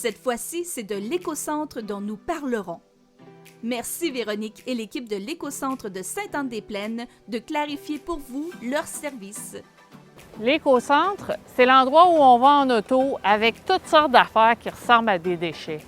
Cette fois-ci, c'est de l'écocentre dont nous parlerons. Merci Véronique et l'équipe de l'écocentre de Sainte-Anne-des-Plaines de clarifier pour vous leur service. L'écocentre, c'est l'endroit où on va en auto avec toutes sortes d'affaires qui ressemblent à des déchets.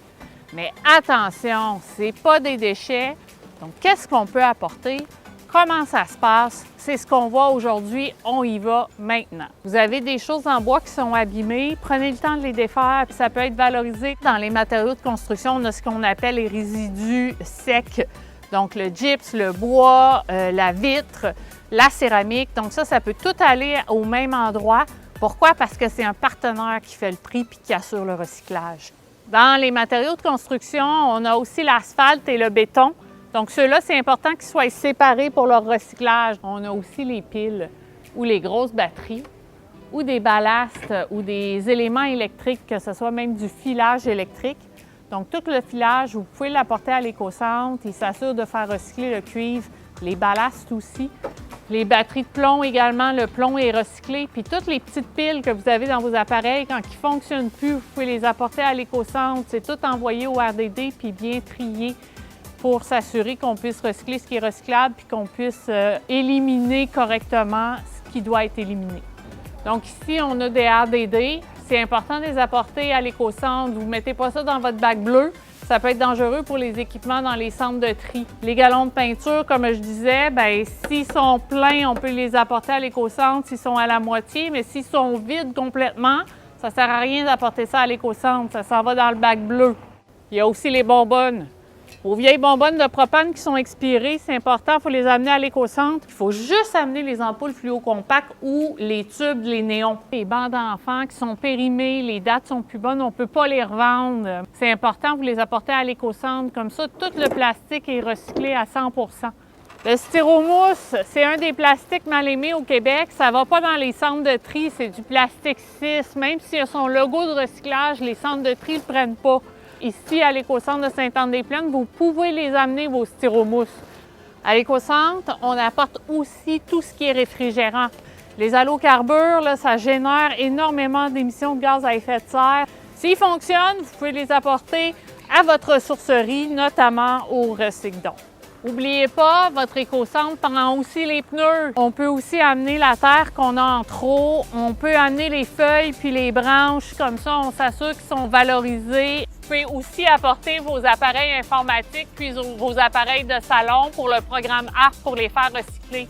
Mais attention, c'est pas des déchets. Donc, qu'est-ce qu'on peut apporter? Comment ça se passe? C'est ce qu'on voit aujourd'hui. On y va maintenant. Vous avez des choses en bois qui sont abîmées. Prenez le temps de les défaire, puis ça peut être valorisé. Dans les matériaux de construction, on a ce qu'on appelle les résidus secs. Donc, le gypse, le bois, la vitre, la céramique. Donc, ça peut tout aller au même endroit. Pourquoi? Parce que c'est un partenaire qui fait le prix puis qui assure le recyclage. Dans les matériaux de construction, on a aussi l'asphalte et le béton. Donc, ceux-là, c'est important qu'ils soient séparés pour leur recyclage. On a aussi les piles ou les grosses batteries ou des ballasts ou des éléments électriques, que ce soit même du filage électrique. Donc, tout le filage, vous pouvez l'apporter à l'écocentre. Il s'assure de faire recycler le cuivre, les ballasts aussi. Les batteries de plomb également, le plomb est recyclé. Puis toutes les petites piles que vous avez dans vos appareils, quand ils ne fonctionnent plus, vous pouvez les apporter à l'écocentre. C'est tout envoyé au RDD puis bien trié pour s'assurer qu'on puisse recycler ce qui est recyclable puis qu'on puisse éliminer correctement ce qui doit être éliminé. Donc ici, on a des RDD. C'est important de les apporter à l'écocentre. Vous ne mettez pas ça dans votre bac bleu. Ça peut être dangereux pour les équipements dans les centres de tri. Les galons de peinture, comme je disais, bien, s'ils sont pleins, on peut les apporter à l'écocentre s'ils sont à la moitié, mais s'ils sont vides complètement, ça ne sert à rien d'apporter ça à l'écocentre. Ça s'en va dans le bac bleu. Il y a aussi les bonbonnes. Vos vieilles bonbonnes de propane qui sont expirées, c'est important, il faut les amener à l'écocentre. Il faut juste amener les ampoules fluo-compactes ou les tubes, les néons. Les bancs d'enfants qui sont périmés, les dates sont plus bonnes, on ne peut pas les revendre. C'est important, vous les apportez à l'écocentre. Comme ça, tout le plastique est recyclé à 100 %. Le styromousse, c'est un des plastiques mal aimés au Québec. Ça ne va pas dans les centres de tri, c'est du plastique 6. Même s'il y a son logo de recyclage, les centres de tri ne le prennent pas. Ici, à l'écocentre de Sainte-Anne-des-Plaines, vous pouvez les amener, vos styromousses. À l'écocentre, on apporte aussi tout ce qui est réfrigérant. Les halocarbures, là, ça génère énormément d'émissions de gaz à effet de serre. S'ils fonctionnent, vous pouvez les apporter à votre ressourcerie, notamment au Recycdon. N'oubliez pas, votre écocentre prend aussi les pneus. On peut aussi amener la terre qu'on a en trop. On peut amener les feuilles puis les branches. Comme ça, on s'assure qu'ils sont valorisés. Vous pouvez aussi apporter vos appareils informatiques puis vos appareils de salon pour le programme ARP pour les faire recycler.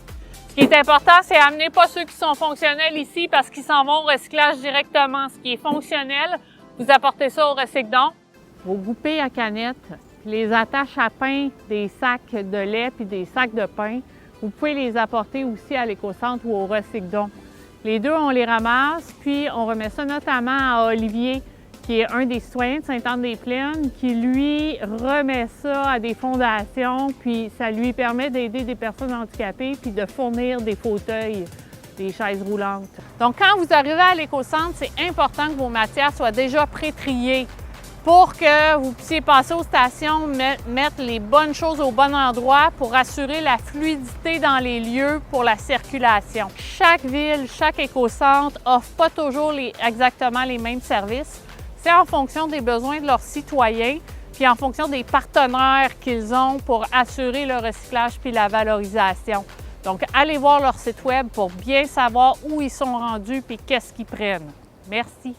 Ce qui est important, c'est amener pas ceux qui sont fonctionnels ici parce qu'ils s'en vont au recyclage directement. Ce qui est fonctionnel, vous apportez ça au Recycdon. Vos goupilles à canettes, les attaches à pain des sacs de lait puis des sacs de pain, vous pouvez les apporter aussi à l'écocentre ou au Recycdon. Les deux, on les ramasse, puis on remet ça notamment à Olivier, qui est un des citoyens de Sainte-Anne-des-Plaines, qui lui remet ça à des fondations, puis ça lui permet d'aider des personnes handicapées puis de fournir des fauteuils, des chaises roulantes. Donc, quand vous arrivez à l'écocentre, c'est important que vos matières soient déjà pré-triées, pour que vous puissiez passer aux stations, mettre les bonnes choses au bon endroit pour assurer la fluidité dans les lieux pour la circulation. Chaque ville, chaque écocentre offre pas toujours exactement les mêmes services. C'est en fonction des besoins de leurs citoyens, puis en fonction des partenaires qu'ils ont pour assurer le recyclage puis la valorisation. Donc, allez voir leur site web pour bien savoir où ils sont rendus puis qu'est-ce qu'ils prennent. Merci.